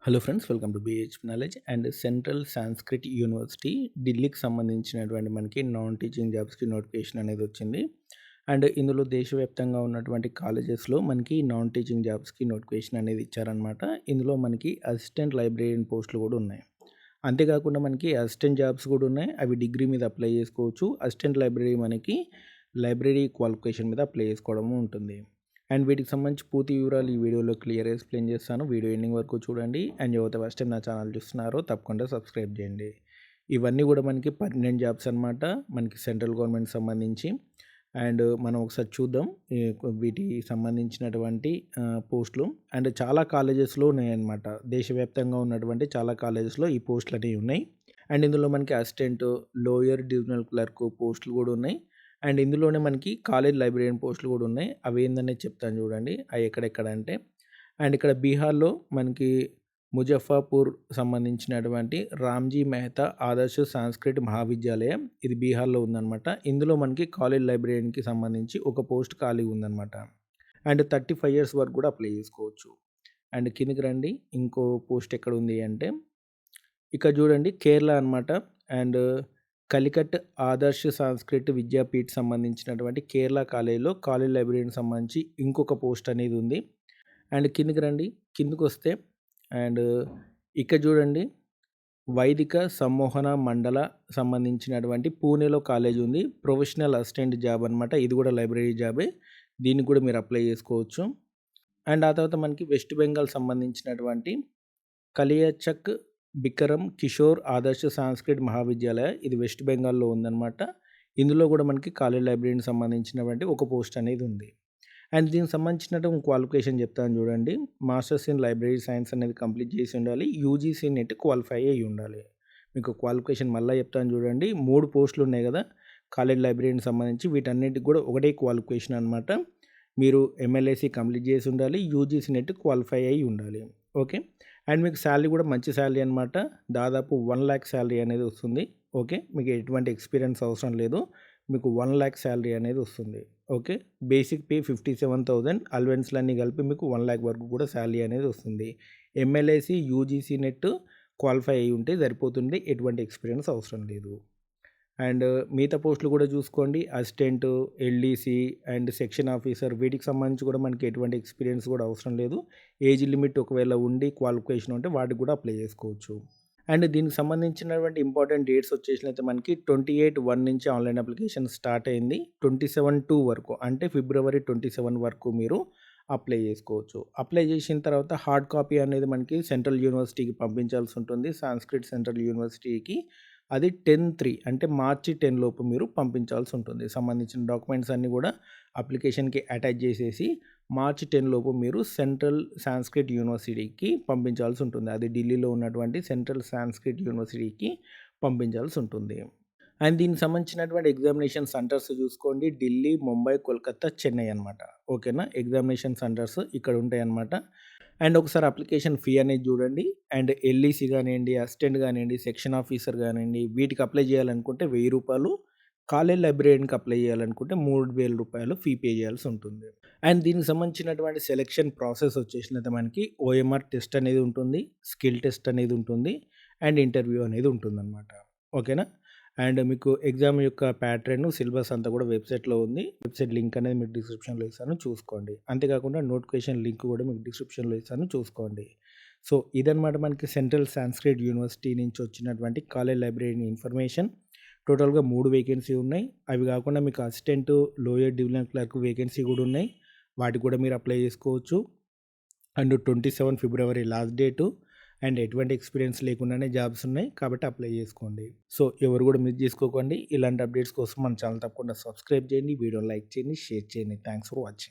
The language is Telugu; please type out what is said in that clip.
Hello friends, welcome to బీహెచ్‌పీ knowledge and central Sanskrit university ఢిల్లీకి సంబంధించినటువంటి మనకి నాన్ టీచింగ్ జాబ్స్‌కి నోటిఫికేషన్ అనేది వచ్చింది. అండ్ ఇందులో దేశవ్యాప్తంగా ఉన్నటువంటి కాలేజెస్‌లో మనకి నాన్ టీచింగ్ జాబ్స్‌కి నోటిఫికేషన్ అనేది ఇచ్చారనమాట. ఇందులో మనకి అసిస్టెంట్ లైబ్రేరియన్ పోస్టులు కూడా ఉన్నాయి. అంతేకాకుండా మనకి అసిస్టెంట్ జాబ్స్ కూడా ఉన్నాయి. అవి డిగ్రీ మీద అప్లై చేసుకోవచ్చు. అసిస్టెంట్ లైబ్రరీ మనకి లైబ్రరీ క్వాలిఫికేషన్ మీద అప్లై చేసుకోవడము ఉంటుంది. అండ్ వీటికి సంబంధించి పూర్తి వివరాలు ఈ వీడియోలో క్లియర్‌గా ఎక్స్‌ప్లెయిన్ చేస్తాను. వీడియో ఎండింగ్ వరకు చూడండి. అండ్ ఎవరైతే ఫస్ట్ టైం నా ఛానల్ చూస్తున్నారో తప్పకుండా సబ్స్క్రైబ్ చేయండి. ఇవన్నీ కూడా మనకి పర్మనెంట్ జాబ్స్ అనమాట. మనకి సెంట్రల్ గవర్నమెంట్‌కి సంబంధించి. అండ్ మనం ఒకసారి చూద్దాం ఈ వీటికి సంబంధించినటువంటి పోస్టులు. అండ్ చాలా కాలేజెస్‌లో ఉన్నాయన్నమాట. దేశవ్యాప్తంగా ఉన్నటువంటి చాలా కాలేజెస్‌లో ఈ పోస్టులు అనేవి ఉన్నాయి. అండ్ ఇందులో మనకి అసిస్టెంట్, లోయర్ డివిజనల్ క్లర్క్ పోస్టులు కూడా ఉన్నాయి. అండ్ ఇందులోనే మనకి కాలేజ్ లైబ్రరీయన్ పోస్టులు కూడా ఉన్నాయి. అవి ఏందనేది చెప్తాను చూడండి. అవి ఎక్కడెక్కడ అంటే, అండ్ ఇక్కడ బీహార్‌లో మనకి ముజఫ్ఫర్‌పూర్ సంబంధించినటువంటి రామ్‌జీ మెహతా ఆదర్శ్ సంస్కృత్ మహావిద్యాలయం ఇది బీహార్‌లో ఉందన్నమాట. ఇందులో మనకి కాలేజ్ లైబ్రరీయన్‌కి సంబంధించి ఒక పోస్ట్ ఖాళీగా ఉందన్నమాట. అండ్ 35 ఇయర్స్ వరకు కూడా అప్లై చేసుకోవచ్చు. అండ్ కిందకి రండి. ఇంకో పోస్ట్ ఎక్కడుంది అంటే, ఇక్కడ చూడండి కేరళ అనమాట. అండ్ కలికట్ ఆదర్శ్ సంస్కృత్ విద్యాపీఠ్ సంబంధించినటువంటి కేరళ కాలేజ్‌లో కాలేజ్ లైబ్రరీకి సంబంధించి ఇంకొక పోస్ట్ అనేది ఉంది. అండ్ కిందకి రండి. కిందకొస్తే అండ్ ఇక్కడ చూడండి వైదిక సమ్మోహన మండల సంబంధించినటువంటి పూణేలో కాలేజ్ ఉంది. ప్రొఫెషనల్ అసిస్టెంట్ జాబ్ అనమాట. ఇది కూడా లైబ్రరీ జాబే. దీనికి కూడా మీరు అప్లై చేసుకోవచ్చు. అండ్ ఆ తర్వాత మనకి వెస్ట్ బెంగాల్ సంబంధించినటువంటి కలియాచక్ బికరమ్ కిషోర్ ఆదర్శ్ సంస్కృత్ మహావిద్యాలయ ఇది వెస్ట్ బెంగాల్‌లో ఉందన్నమాట. ఇందులో కూడా మనకి కాలేజ్ లైబ్రరీకి సంబంధించినటువంటి ఒక పోస్ట్ అనేది ఉంది. అండ్ దీనికి సంబంధించినటువంటి క్వాలిఫికేషన్ చెప్తాను చూడండి. మాస్టర్స్ ఇన్ లైబ్రరీ సైన్స్ అనేది కంప్లీట్ చేసి ఉండాలి. యూజీసీ నెట్ క్వాలిఫై అయ్యి ఉండాలి. మీకు క్వాలిఫికేషన్ మళ్ళా చెప్తాను చూడండి. 3 పోస్టులు ఉన్నాయి కదా! కాలేజ్ లైబ్రరీకి సంబంధించి వీటన్నిటికి కూడా ఒకటే క్వాలిఫికేషన్ అనమాట. మీరు ఎంఎల్ఏసీ కంప్లీట్ చేసి ఉండాలి. యూజీసీ నెట్ క్వాలిఫై అయ్యి ఉండాలి. ఓకే. అండ్ మీకు శాలరీ కూడా మంచి శాలరీ అనమాట. దాదాపు 1,00,000 శాలరీ అనేది వస్తుంది. ఓకే. మీకు ఎటువంటి ఎక్స్‌పీరియన్స్ అవసరం లేదు. మీకు 1,00,000 శాలరీ అనేది వస్తుంది. ఓకే. బేసిక్ పే 57,000 అలవెన్స్‌లన్నీ కలిపి మీకు 1,00,000 వరకు కూడా శాలరీ అనేది వస్తుంది. ఎంఎల్ఐసీ, యూజీసీ నెట్ క్వాలిఫై అయ్యి ఉంటే సరిపోతుంది. ఎటువంటి ఎక్స్‌పీరియన్స్ అవసరం లేదు. అండ్ మిగతా పోస్టులు కూడా చూసుకోండి. Assistant, LDC and section officer వీటికి సంబంధించి కూడా మనకి ఎటువంటి ఎక్స్‌పీరియన్స్ కూడా అవసరం లేదు. ఏజ్ లిమిట్ ఒకవేళ ఉండి క్వాలిఫికేషన్ ఉంటే వాటికి కూడా అప్లై చేసుకోవచ్చు. అండ్ దీనికి సంబంధించినటువంటి ఇంపార్టెంట్ డేట్స్ వచ్చేసినైతే మనకి 28/1 నుంచి ఆన్‌లైన్ అప్లికేషన్ స్టార్ట్ అయింది. 27/2 వరకు అంటే ఫిబ్రవరి 27 వరకు మీరు అప్లై చేసుకోవచ్చు. అప్లై చేసిన తర్వాత హార్డ్ కాపీ అనేది మనకి సెంట్రల్ యూనివర్సిటీకి పంపించాల్సి ఉంటుంది. సాంస్క్రిట్ సెంట్రల్ యూనివర్సిటీకి. అది 10/3 అంటే మార్చి 10 లోపు మీరు పంపించాల్సి ఉంటుంది. సంబంధించిన డాక్యుమెంట్స్ అన్నీ కూడా అప్లికేషన్‌కి అటాచ్ చేసేసి మార్చి 10 లోపు మీరు సెంట్రల్ సాంస్క్రిట్ యూనివర్సిటీకి పంపించాల్సి ఉంటుంది. అది ఢిల్లీలో ఉన్నటువంటి సెంట్రల్ సాంస్క్రిట్ యూనివర్సిటీకి పంపించాల్సి ఉంటుంది. అండ్ దీనికి సంబంధించినటువంటి ఎగ్జామినేషన్ సెంటర్స్ చూసుకోండి. ఢిల్లీ, ముంబై, కోల్కతా, చెన్నై అనమాట. ఓకేనా. ఎగ్జామినేషన్ సెంటర్స్ ఇక్కడ ఉంటాయన్నమాట. అండ్ ఒకసారి అప్లికేషన్ ఫీ అనేది చూడండి. అండ్ ఎల్ఈసీ కానియండి, అసిస్టెంట్ కానియండి, సెక్షన్ ఆఫీసర్ కానియండి వీటికి అప్లై చేయాలనుకుంటే రూ. 1000, కాలేజ్ లైబ్రరీయన్‌కి అప్లై చేయాలనుకుంటే రూ. 3000 ఫీ పే చేయాల్సి ఉంటుంది. అండ్ దీనికి సంబంధించినటువంటి సెలక్షన్ ప్రాసెస్ వచ్చేసినైతే మనకి ఓఎంఆర్ టెస్ట్ అనేది ఉంటుంది. స్కిల్ టెస్ట్ అనేది ఉంటుంది. అండ్ ఇంటర్వ్యూ అనేది ఉంటుందన్నమాట. ఓకేనా. అండ్ మీకు ఎగ్జామ్ యొక్క ప్యాటర్న్, సిలబస్ అంతా కూడా వెబ్‌సైట్‌లో ఉంది. వెబ్‌సైట్ లింక్ అనేది మీకు డిస్క్రిప్షన్‌లో ఇస్తాను చూసుకోండి. అంతేకాకుండా నోటిఫికేషన్ లింక్ కూడా మీకు డిస్క్రిప్షన్‌లో ఇస్తాను చూసుకోండి. సో, ఇదనమాట మనకి సెంట్రల్ సాంస్క్రిట్ యూనివర్సిటీ నుంచి వచ్చినటువంటి కాలేజ్ లైబ్రరీ ఇన్ఫర్మేషన్. టోటల్‌గా 3 వేకెన్సీ ఉన్నాయి. అవి కాకుండా మీకు assistant, lower divisional clerk vacancy కూడా ఉన్నాయి. వాటికి కూడా మీరు అప్లై చేసుకోవచ్చు. And 27 February last date. And ఎటువంటి ఎక్స్‌పీరియన్స్ లేకుండానే జాబ్స్ ఉన్నాయి. కాబట్టి అప్లై చేసుకోండి. సో, ఎవరు కూడా మిస్ చేసుకోకండి. ఇలాంటి అప్డేట్స్ కోసం మన ఛానల్ తప్పకుండా సబ్స్క్రైబ్ చేయండి. వీడియోని లైక్ చేయండి, షేర్ చేయండి. Thanks for watching.